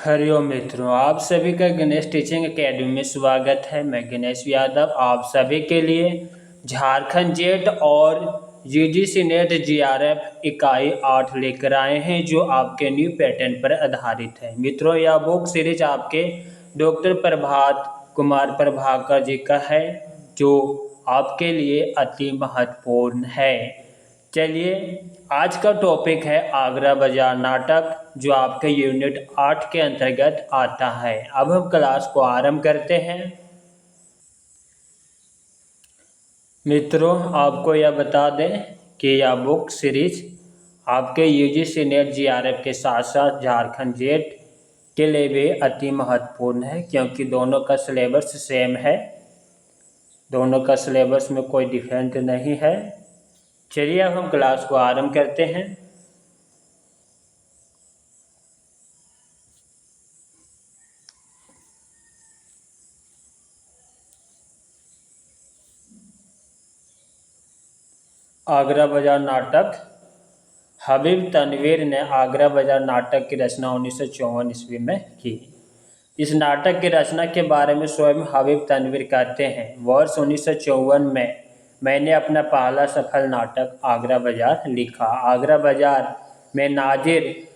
हरिओम मित्रों, आप सभी का गणेश टीचिंग एकेडमी में स्वागत है। मैं गणेश यादव आप सभी के लिए झारखंड जेट और यूजीसी नेट जीआरएफ इकाई 8 लेकर आए हैं, जो आपके न्यू पैटर्न पर आधारित है। मित्रों, यह बुक सीरीज आपके डॉक्टर प्रभात कुमार प्रभाकर जी का है, जो आपके लिए अति महत्वपूर्ण है। चलिए, आज का टॉपिक है आगरा बाजार नाटक, जो आपके यूनिट 8 के अंतर्गत आता है। अब हम क्लास को आरंभ करते हैं। मित्रों, आपको यह बता दें कि यह बुक सीरीज आपके यूजीसी नेट जीआरएफ के साथ साथ झारखंड जेट के लिए भी अति महत्वपूर्ण है, क्योंकि दोनों का सिलेबस सेम है। दोनों का सिलेबस में कोई डिफरेंट नहीं है। चलिए, अब हम क्लास को आरंभ करते हैं। आगरा बाजार नाटक। हबीब तनवीर ने आगरा बाजार नाटक की रचना 1954 ईस्वी में की। इस नाटक की रचना के बारे में स्वयं हबीब तनवीर कहते हैं, वर्ष 1954 में मैंने अपना पहला सफल नाटक आगरा बाजार लिखा। आगरा बाजार में नाजिर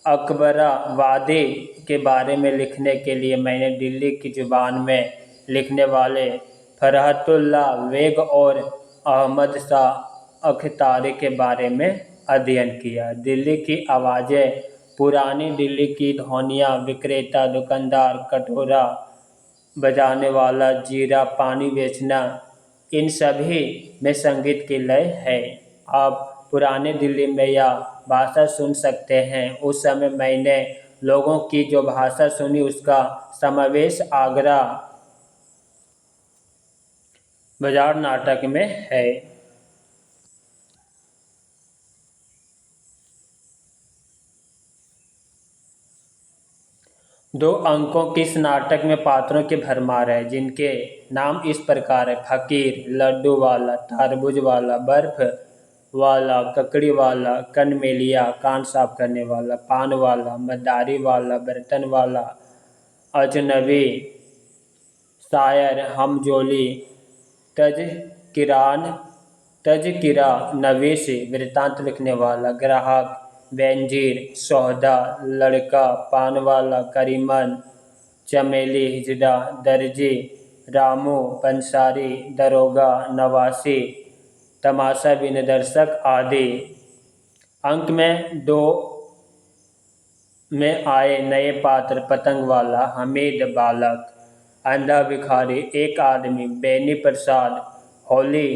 अकबराबादी के बारे में लिखने के लिए मैंने दिल्ली की जुबान में लिखने वाले फरहतुल्लाह बेग और अहमद शाह अख्तारी के बारे में अध्ययन किया। दिल्ली की आवाज़ें, पुरानी दिल्ली की ध्वनियाँ, विक्रेता, दुकानदार, कटोरा बजाने वाला, जीरा पानी बेचना, इन सभी में संगीत की लय है। आप पुराने दिल्ली में यह भाषा सुन सकते हैं। उस समय मैंने लोगों की जो भाषा सुनी, उसका समावेश आगरा बाजार नाटक में है। दो अंकों की इस नाटक में पात्रों की भरमार है, जिनके नाम इस प्रकार है: फकीर, लड्डू वाला, तरबूज वाला, बर्फ वाला, ककड़ी वाला, कनमेलिया कान साफ करने वाला, पान वाला, मदारी वाला, बर्तन वाला, अजनबी, शायर, हमजोली, तजकिरा नवीस, वृत्तांत लिखने वाला, ग्राहक, बेंजीर, सौदा, लड़का, पान वाला, करीमन, चमेली, हिजड़ा, दर्जी, रामू, पंसारी, दरोगा, नवासी, तमाशा बिन दर्शक आदि। अंक में दो में आए नए पात्र: पतंग वाला, हमीद, बालक, अंधा भिखारी, एक आदमी, बेनी प्रसाद, होली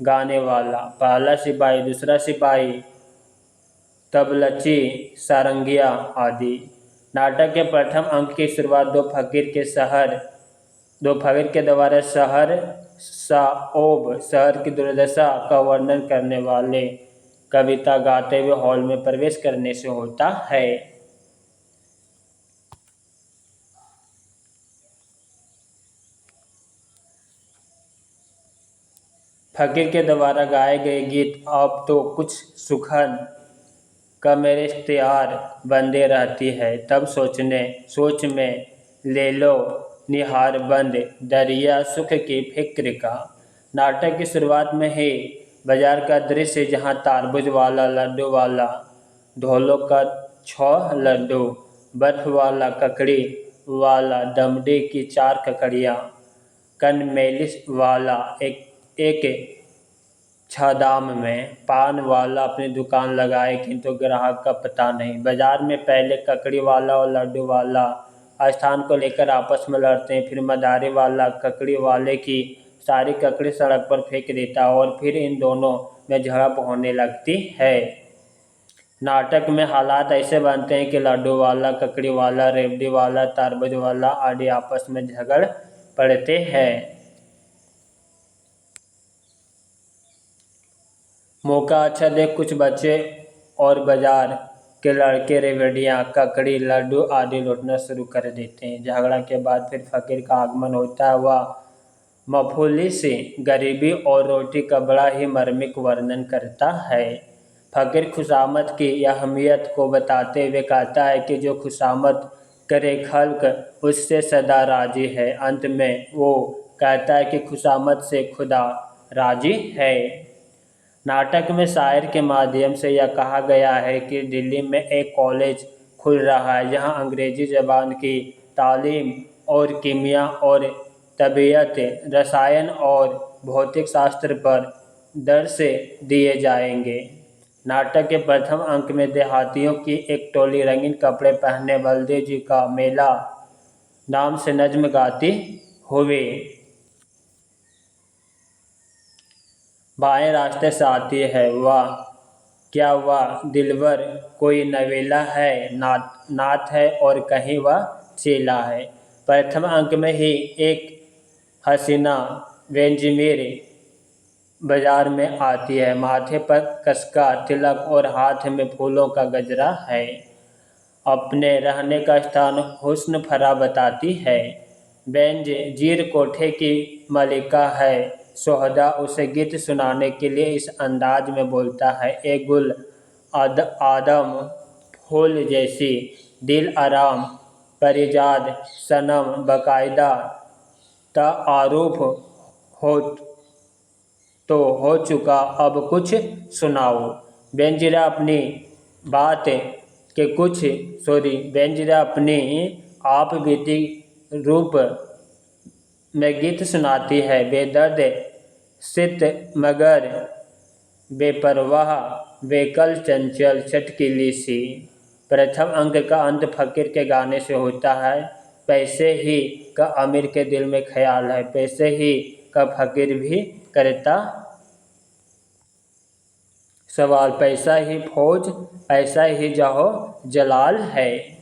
गाने वाला, पहला सिपाही, दूसरा सिपाही, तबलची, सारंगिया आदि। नाटक के प्रथम अंक की शुरुआत दो फकीर के द्वारा शहर की दुर्दशा का वर्णन करने वाले कविता गाते हुए हॉल में प्रवेश करने से होता है। फकीर के द्वारा गाए गए गीत: अब तो कुछ सुखन का मेरे इख्तियार बंदे रहती है, तब सोच में ले लो निहार बंद दरिया सुख की फिक्र का। नाटक की शुरुआत में ही बाजार का दृश्य, जहां तरबूज वाला, लड्डू वाला, ढोलों का 6 लड्डू, बर्फ वाला, ककड़ी वाला, दमड़ी की 4 ककड़ियाँ, कनमेलिस वाला एक छादाम में, पान वाला अपनी दुकान लगाए किंतु ग्राहक का पता नहीं। बाजार में पहले ककड़ी वाला और लड्डू वाला स्थान को लेकर आपस में लड़ते हैं, फिर मदारी वाला ककड़ी वाले की सारी ककड़ी सड़क पर फेंक देता है और फिर इन दोनों में झड़प होने लगती है। नाटक में हालात ऐसे बनते हैं कि लड्डू वाला, ककड़ी वाला, रेवड़ी वाला, तरबूज वाला आदि आपस में झगड़ पड़ते हैं। मौका अच्छा देख कुछ बच्चे और बाजार के लड़के रेवड़ियाँ, ककड़ी, लड्डू आदि लूटना शुरू कर देते हैं। झगड़ा के बाद फिर फकीर का आगमन होता है। वह मफूली से गरीबी और रोटी का बड़ा ही मार्मिक वर्णन करता है। फकीर खुशामद की अहमियत को बताते हुए कहता है कि जो खुशामद करे खल्क उससे सदा राजी है। अंत में वो कहता है कि खुशामद से खुदा राजी है। नाटक में शायर के माध्यम से यह कहा गया है कि दिल्ली में एक कॉलेज खुल रहा है जहां अंग्रेजी ज़बान की तालीम और कीमिया और तबीयत, रसायन और भौतिक शास्त्र पर दर्स दिए जाएंगे। नाटक के प्रथम अंक में देहातियों की एक टोली रंगीन कपड़े पहने बलदेव जी का मेला नाम से नज्म गाती हुए बाएं रास्ते से आती है। वाह क्या वह दिलवर कोई नवेला है, नात है और कहीं वह चेला है। प्रथम अंक में ही एक हसीना बेंजमीर बाजार में आती है। माथे पर कसका तिलक और हाथ में फूलों का गजरा है। अपने रहने का स्थान हुस्न फरा बताती है। बेंजीर कोठे की मलिका है। सोहदा उसे गीत सुनाने के लिए इस अंदाज में बोलता है, ए गुल आदम फूल जैसी दिल आराम परिजाद सनम बाकायदा तारुफ हो चुका अब कुछ सुनाओ। बेंजीरा अपनी अपनी आप बीती रूप में गीत सुनाती है। बेदर्द सित मगर बेपरवाह बेकल चंचल चटकीली सी। प्रथम अंक का अंत फकीर के गाने से होता है। पैसे ही का अमीर के दिल में ख्याल है, पैसे ही का फकीर भी करता सवाल, पैसा ही फौज ऐसा ही जाहो जलाल है।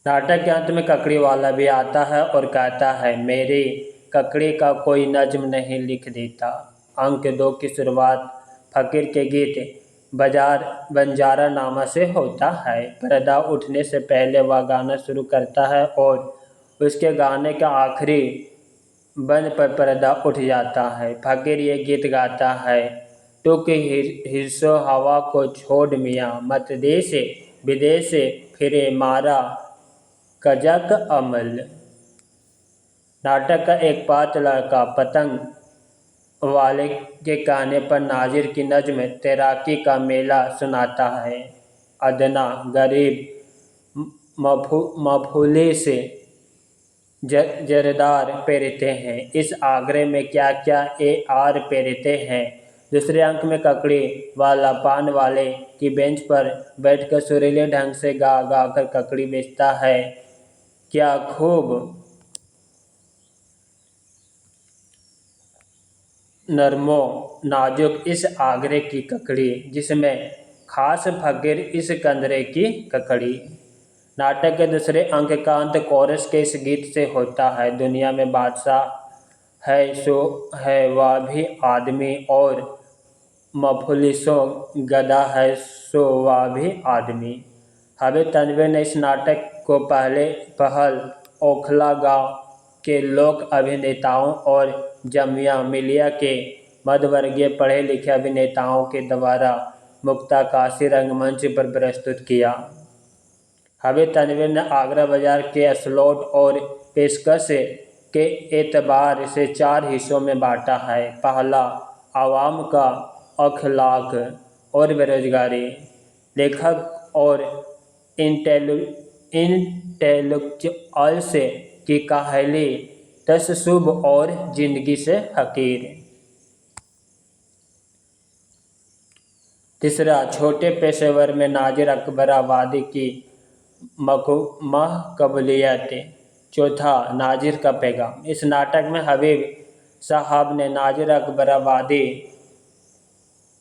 नाटक के अंत में ककड़ी वाला भी आता है और कहता है, मेरी ककड़ी का कोई नज्म नहीं लिख देता। अंक 2 की शुरुआत फकीर के गीत बंजारा नामा से होता है। पर्दा उठने से पहले वह गाना शुरू करता है और उसके गाने का आखिरी बंद पर पर्दा उठ जाता है। फकीर ये गीत गाता है, टुक हिस्सो हवा को छोड़ मियाँ, मत देश विदेश फिरे मारा कजक अमल। नाटक का एक पात्र लड़का पतंग वाले के कहने पर नाजिर की नज्म तैराकी का मेला सुनाता है। अदना गरीब मफूली से जरदार पेरते हैं, इस आगरे में क्या क्या आर पेरते हैं। दूसरे अंक में ककड़ी वाला पान वाले की बेंच पर बैठकर सुरीले ढंग से गा गा कर ककड़ी बेचता है। क्या खूब नरमो नाजुक इस आगरे की ककड़ी, जिसमें खास फकीर इस कंदरे की ककड़ी। नाटक के दूसरे अंक का अंत कोरस के इस गीत से होता है, दुनिया में बादशाह है सो है वह भी आदमी और मफलिसो गधा है सो वह भी आदमी। हबीब तनवीर ने इस नाटक को पहल ओखला गांव के लोक अभिनेताओं और जामिया मिलिया के मध्यवर्गीय पढ़े लिखे अभिनेताओं के द्वारा मुक्ताकाशी रंगमंच पर प्रस्तुत किया। हबीब तनवीर ने आगरा बाजार के स्लॉट और पेशकश के एतबार से 4 हिस्सों में बांटा है। पहला, आवाम का अखलाक और बेरोजगारी। लेखक और इंटेलेक्चुअल्स की काहली, तसस्सुब और जिंदगी से फकीर। तीसरा, छोटे पेशेवर में नाजिर अकबराबादी की मकबूलियत। चौथा, नाजिर का पैगाम। इस नाटक में हबीब साहब ने नाजिर अकबराबादी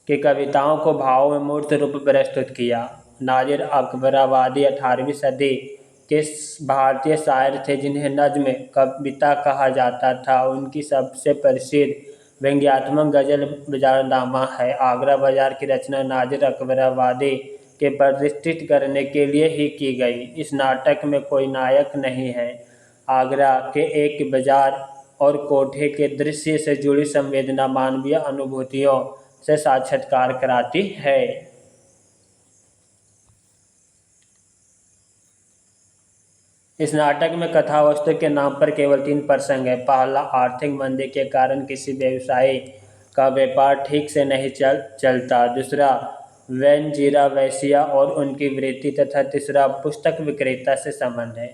की कविताओं को भावों में मूर्त रूप प्रस्तुत किया। नाजिर अकबराबादी 18वीं सदी के भारतीय शायर थे जिन्हें नज्म कविता कहा जाता था। उनकी सबसे प्रसिद्ध व्यंग्यात्मक गजल बाजारनामा है। आगरा बाजार की रचना नाजिर अकबराबादी के प्रतिष्ठित करने के लिए ही की गई। इस नाटक में कोई नायक नहीं है। आगरा के एक बाजार और कोठे के दृश्य से जुड़ी संवेदना मानवीय अनुभूतियों से साक्षात्कार कराती है। इस नाटक में कथा वस्तु के नाम पर केवल 3 प्रसंग हैं। पहला, आर्थिक मंदी के कारण किसी व्यवसायी का व्यापार ठीक से नहीं चलता। दूसरा, वैनजीरा वेश्या और उनकी वृत्ति तथा तीसरा, पुस्तक विक्रेता से संबंध है।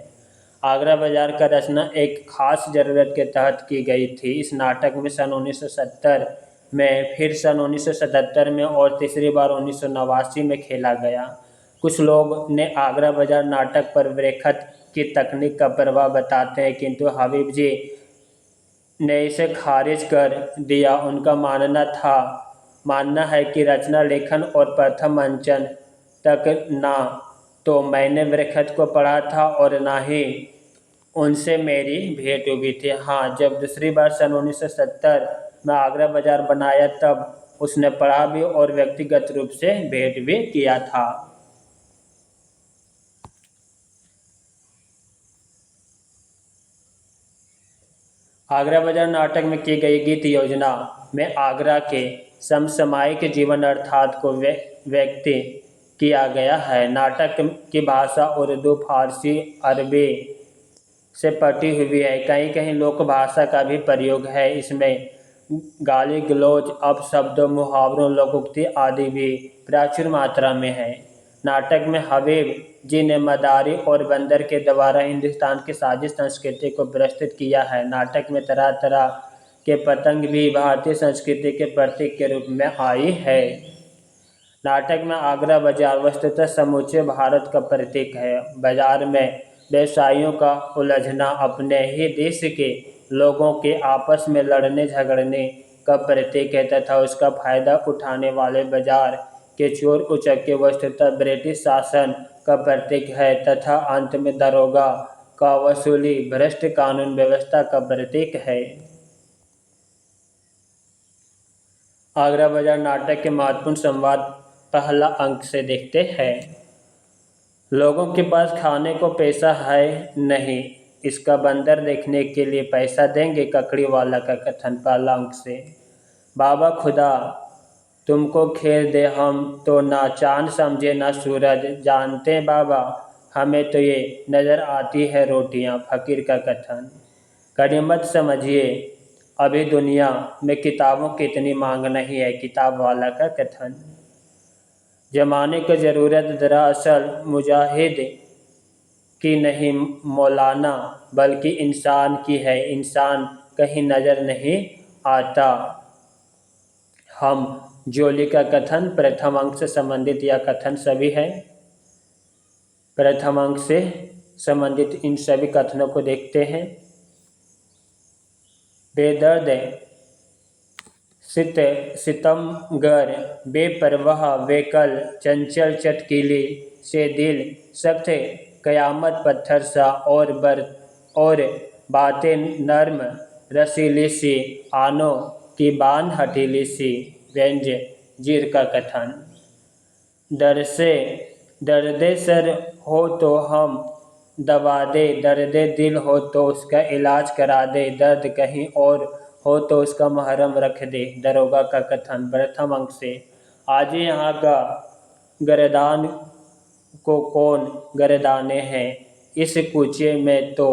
आगरा बाजार का रचना एक खास जरूरत के तहत की गई थी। इस नाटक में सन 1970 में, फिर सन 1977 में और तीसरी बार 1989 में खेला गया। कुछ लोग ने आगरा बाजार नाटक पर वरेखत की तकनीक का प्रभाव बताते हैं, किंतु हबीब जी ने इसे खारिज कर दिया। उनका मानना है कि रचना लेखन और प्रथम मंचन तक ना तो मैंने वरेखत को पढ़ा था और ना ही उनसे मेरी भेंट हुई थी। हाँ, जब दूसरी बार सन 1970 में आगरा बाजार बनाया तब उसने पढ़ा भी और व्यक्तिगत रूप से भेंट भी किया था। आगरा बाजार नाटक में की गई गीत योजना में आगरा के समसामयिक जीवन अर्थात को व्यक्त किया गया है। नाटक की भाषा उर्दू, फारसी, अरबी से पटी हुई है। कहीं कहीं लोक भाषा का भी प्रयोग है। इसमें गाली गलौज, अपशब्दों, मुहावरों, लोकोक्ति आदि भी प्रचुर मात्रा में है। नाटक में हबीब जी ने मदारी और बंदर के द्वारा हिंदुस्तान की साजिश संस्कृति को प्रस्तुत किया है। नाटक में तरह तरह के पतंग भी भारतीय संस्कृति के प्रतीक के रूप में आई है। नाटक में आगरा बाजार वस्तुतः समूचे भारत का प्रतीक है। बाजार में व्यवसायियों का उलझना अपने ही देश के लोगों के आपस में लड़ने झगड़ने का प्रतीक है तथा उसका फायदा उठाने वाले बाजार के चोर उचक्के वस्तुतः ब्रिटिश शासन का प्रतीक है तथा अंत में दरोगा का वसूली भ्रष्ट कानून व्यवस्था का प्रतीक है। आगरा बाजार नाटक के महत्वपूर्ण संवाद पहला अंक से देखते हैं। लोगों के पास खाने को पैसा है नहीं, इसका बंदर देखने के लिए पैसा देंगे, ककड़ी वाला का कथन पहला अंक से। बाबा खुदा तुमको खेल दे, हम तो ना चांद समझे ना सूरज, जानते बाबा हमें तो ये नज़र आती है रोटियां, फकीर का कथन। गनीमत समझिए अभी दुनिया में किताबों की इतनी मांग नहीं है, किताब वाला का कथन। जमाने को ज़रूरत दरअसल मुजाहिद की नहीं मौलाना, बल्कि इंसान की है, इंसान कहीं नज़र नहीं आता। हम जोली का कथन प्रथम अंक से संबंधित यह कथन सभी है। प्रथम अंक से संबंधित इन सभी कथनों को देखते हैं। बेदर्द सितमगर, बेपरवाह, बेकल, चंचल, चटकीली से दिल, सख्त कयामत पत्थर सा और बातें नर्म रसीली सी, आनों की बान हठीली सी। व्यंज जीर का कथन। दर्दे सर हो तो हम दवा दे, दर्दे दिल हो तो उसका इलाज करा दे, दर्द कहीं और हो तो उसका महरम रख दे, दरोगा का कथन प्रथम अंक से। आज यहाँ का गरदान को कौन गरदाने हैं, इस कूचे में तो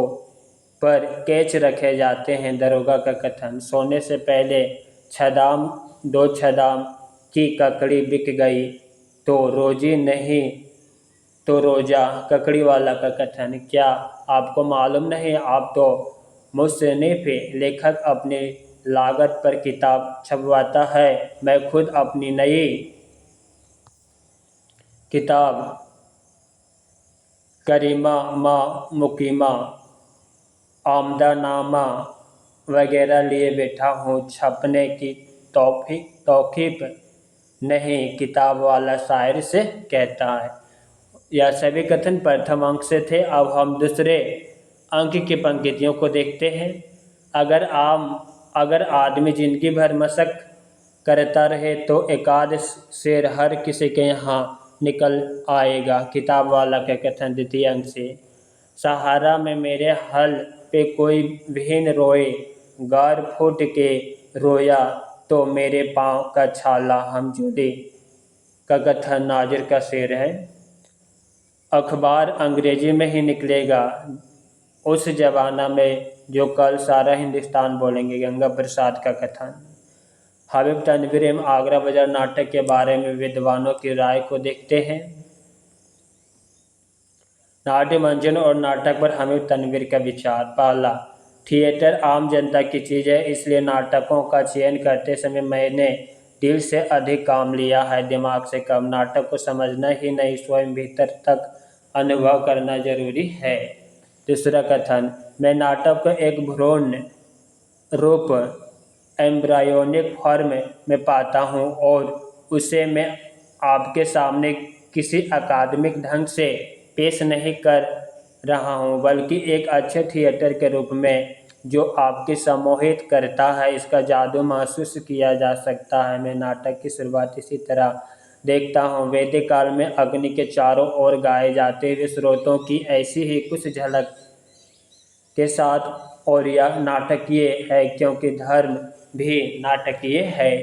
पर कैच रखे जाते हैं, दरोगा का कथन। सोने से पहले छदाम दो छदाम की ककड़ी बिक गई तो रोजी नहीं तो रोजा, ककड़ी वाला का कथन। क्या आपको मालूम नहीं, आप तो मुसन्निफ लेखक अपनी लागत पर किताब छपवाता है, मैं खुद अपनी नई किताब करीमा मा मुकीमा आमदानामा वगैरह लिए बैठा हूँ, छपने की तौकीफ नहीं, किताब वाला शायर से कहता है। यह सभी कथन प्रथम अंक से थे। अब हम दूसरे अंक की पंक्तियों को देखते हैं। अगर आदमी जिंदगी भर मशक करता रहे तो एकाध शेर हर किसी के यहाँ निकल आएगा, किताब वाला का कथन द्वितीय अंक से। सहारा में मेरे हल पे कोई विहीन रोए, गार फूट के रोया तो मेरे पाँव का छाला हमजोली का कथन नाजिर का शेर है। अखबार अंग्रेजी में ही निकलेगा उस जमाना में जो कल सारा हिंदुस्तान बोलेंगे, गंगा प्रसाद का कथन। हबीब तनवीर एवं आगरा बाजार नाटक के बारे में विद्वानों की राय को देखते हैं। नाट्य मंचन और नाटक पर हबीब तनवीर का विचार। पहला, थिएटर आम जनता की चीज़ है, इसलिए नाटकों का चयन करते समय मैंने दिल से अधिक काम लिया है, दिमाग से कम। नाटक को समझना ही नहीं, स्वयं भीतर तक अनुभव करना जरूरी है। दूसरा कथन, मैं नाटक को एक भ्रूण रूप एम्ब्रायोनिक फॉर्म में पाता हूँ और उसे मैं आपके सामने किसी अकादमिक ढंग से पेश नहीं कर रहा हूँ, बल्कि एक अच्छे थिएटर के रूप में जो आपके सम्मोहित करता है, इसका जादू महसूस किया जा सकता है। मैं नाटक की शुरुआत इसी तरह देखता हूँ, वैदिक काल में अग्नि के चारों ओर गाए जाते हुए स्रोतों की ऐसी ही कुछ झलक के साथ, और यह नाटकीय है क्योंकि धर्म भी नाटकीय है।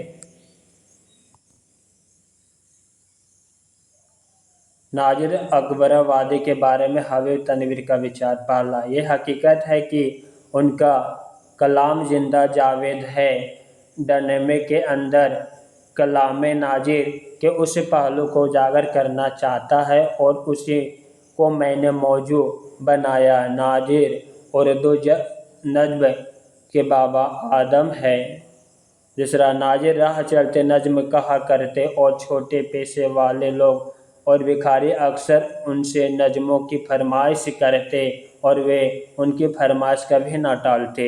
नाजिर अकबराबादी के बारे में हबीब तनवीर का विचार। पहला, ये हकीकत है कि उनका कलाम जिंदा जावेद है। डनमे के अंदर कलाम नाजिर के उस पहलू को उजागर करना चाहता है और उसी को मैंने मौजू बनाया। नाजिर उर्दू नज्म के बाबा आदम है। दूसरा, नाजिर राह चलते नज्म कहा करते और छोटे पैसे वाले लोग और भिखारी अक्सर उनसे नज्मों की फरमाइश करते और वे उनकी फरमाइश कभी न टालते।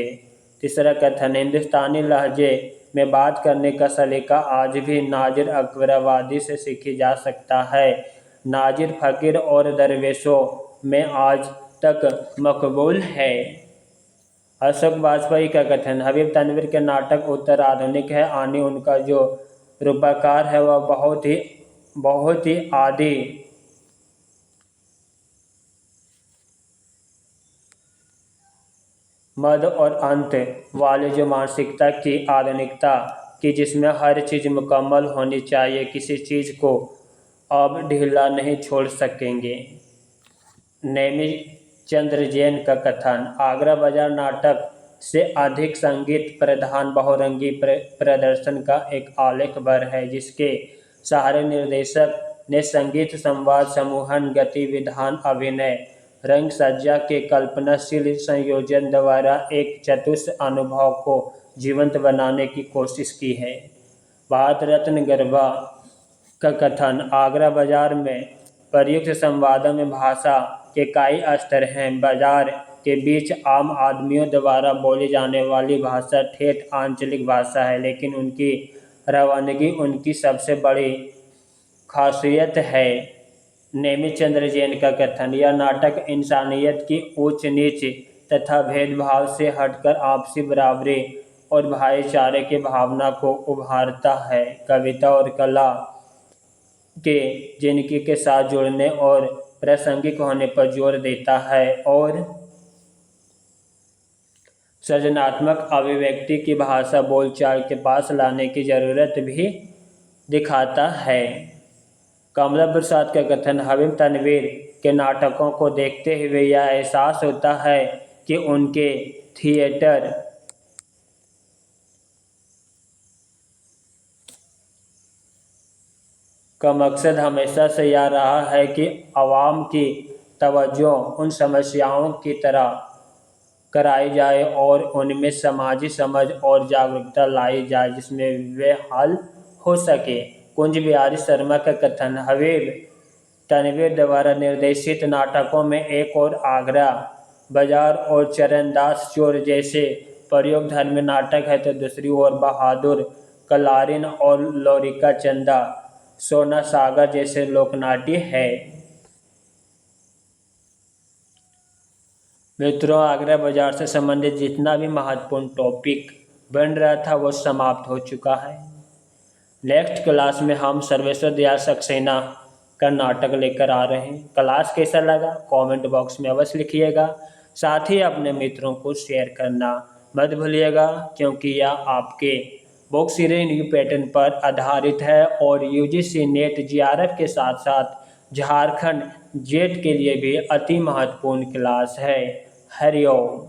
तीसरा कथन, हिंदुस्तानी लहजे में बात करने का सलीका आज भी नाजिर अकबराबादी से सीखी जा सकता है। नाजिर फकीर और दरवेशों में आज तक मकबूल है। अशोक वाजपेयी का कथन, हबीब तनवीर के नाटक उत्तर आधुनिक है, यानी उनका जो रूपकार है वह बहुत ही आदि मध्य और अंत वाली जो मानसिकता की आधुनिकता की, जिसमें हर चीज़ मुकम्मल होनी चाहिए, किसी चीज़ को अब ढीला नहीं छोड़ सकेंगे। नेमी चंद्र जैन का कथन, आगरा बाजार नाटक से अधिक संगीत प्रधान बहुरंगी प्रदर्शन का एक आलेख भर है, जिसके सहारे निर्देशक ने संगीत, संवाद, समूहन, गति विधान, अभिनय, रंग सज्जा के कल्पनाशील संयोजन द्वारा एक चतुष्ट अनुभव को जीवंत बनाने की कोशिश की है। भारत रत्न गरबा का कथन, आगरा बाजार में प्रयुक्त संवादों में भाषा के कई स्तर हैं। बाजार के बीच आम आदमियों द्वारा बोली जाने वाली भाषा ठेठ आंचलिक भाषा है, लेकिन उनकी रवानगी उनकी सबसे बड़ी खासियत है। नेमी चंद्र जैन का कथन, यह नाटक इंसानियत की ऊंच नीच तथा भेदभाव से हटकर आपसी बराबरी और भाईचारे की भावना को उभारता है। कविता और कला के जिंदगी के साथ जुड़ने और प्रासंगिक होने पर जोर देता है और सृजनात्मक अभिव्यक्ति की भाषा बोलचाल के पास लाने की जरूरत भी दिखाता है। कमला प्रसाद का कथन, हबीब तनवीर के नाटकों को देखते हुए यह एहसास होता है कि उनके थिएटर का मकसद हमेशा से यह रहा है कि आवाम की तवज्जो उन समस्याओं की तरह कराई जाए और उनमें समाजी समझ और जागरूकता लाई जाए जिसमें वे हल हो सके। कुंज बिहारी शर्मा का कथन, हबीब तनवीर द्वारा निर्देशित नाटकों में एक और आगरा बाजार और चरणदास चोर जैसे प्रयोग धर्म नाटक है, तो दूसरी ओर बहादुर कलारिन और लोरिका चंदा सोना सागर जैसे लोकनाट्य है। मित्रों, आगरा बाजार से संबंधित जितना भी महत्वपूर्ण टॉपिक बन रहा था वो समाप्त हो चुका है। नेक्स्ट क्लास में हम सर्वेश्वर दयाल सक्सेना का नाटक लेकर आ रहे हैं। क्लास कैसा लगा कमेंट बॉक्स में अवश्य लिखिएगा। साथ ही अपने मित्रों को शेयर करना मत भूलिएगा, क्योंकि यह आपके बॉक्सी न्यू पैटर्न पर आधारित है और यूजीसी नेट जीआरएफ के साथ साथ झारखंड जेट के लिए भी अति महत्वपूर्ण क्लास है। हरिओम।